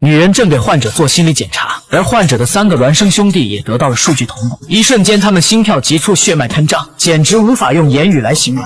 女人正给患者做心理检查，而患者的3个孪生兄弟也得到了数据同步。一瞬间，他们心跳急促，血脉喷张，简直无法用言语来形容。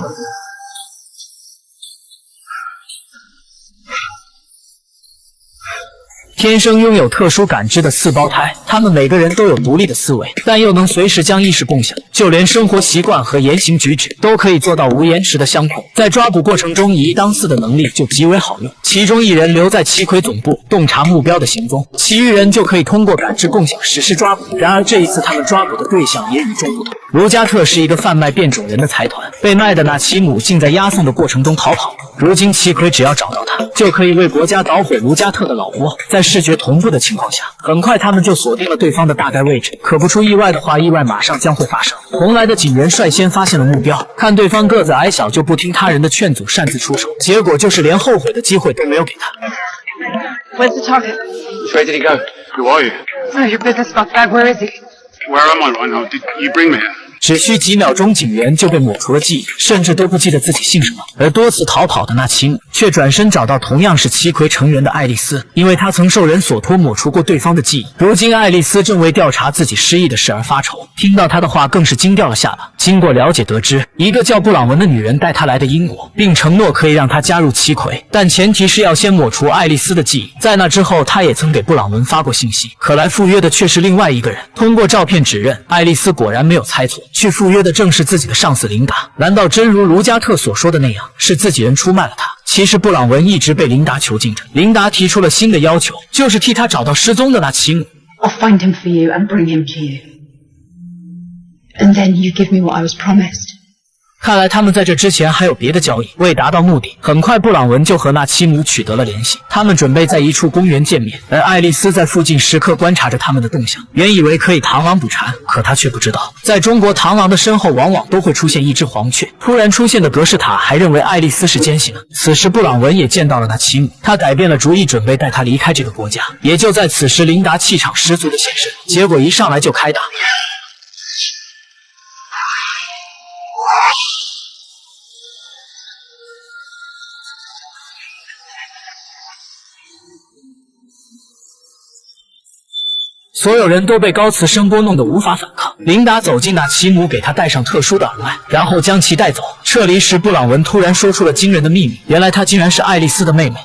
天生拥有特殊感知的4胞胎，他们每个人都有独立的思维，但又能随时将意识共享，就连生活习惯和言行举止都可以做到无延迟的相同。在抓捕过程中，以一当4的能力就极为好用。其中1人留在七魁总部洞察目标的行踪，其余人就可以通过感知共享实施抓捕。然而这一次，他们抓捕的对象也与众不同。卢加特是一个贩卖变种人的财团，被卖的纳奇姆竟在押送的过程中逃跑了。如今七魁只要找到他，就可以为国家捣毁卢加特的老窝。在视觉同步的情况下，很快他们就锁定了对方的大概位置，可不出意外的话，意外马上将会发生。同来的警员率先发现了目标，看对方个子矮小，就不听他人的劝阻，擅自出手，结果就是连后悔的机会都没有给他。Where's the target? Where did he go? Who are you? None of your business, scumbag. Where is he? Where am I right now? Did you bring me here? 只需几秒钟，警员就被抹除了记忆，甚至都不记得自己姓什么。而多次逃跑的纳奇姆却转身找到同样是七魁成员的爱丽丝，因为他曾受人所托抹除过对方的记忆。如今爱丽丝正为调查自己失忆的事而发愁，听到他的话更是惊掉了下巴。经过了解得知，一个叫布朗文的女人带他来的英国，并承诺可以让他加入七魁，但前提是要先抹除爱丽丝的记忆。在那之后，他也曾给布朗文发过信息，可来赴约的却是另外一个人。通过照片指认，爱丽丝果然没有猜错，去赴约的正是自己的上司琳达。难道真如卢加特所说的那样，是自己人出卖了他？其实布朗文一直被琳达囚禁着，琳达提出了新的要求，就是替他找到失踪的纳奇姆。I'll find him for you and bring him to you. And then you give me what I was promised. 看来他们在这之前还有别的交易。为达到目的，很快布朗文就和纳奇姆取得了联系，他们准备在一处公园见面，而爱丽丝在附近时刻观察着他们的动向。原以为可以螳螂捕蝉，可他却不知道，在中国螳螂的身后往往都会出现一只黄雀。突然出现的格式塔还认为爱丽丝是奸细呢。此时布朗文也见到了纳奇姆，他改变了主意，准备带他离开这个国家。也就在此时，琳达气场十足的现身，结果一上来就开打。所有人都被高磁声波弄得无法反抗。琳达走进纳奇姆，给他戴上特殊的耳麦，然后将其带走。撤离时，布朗文突然说出了惊人的秘密，原来她竟然是爱丽丝的妹妹。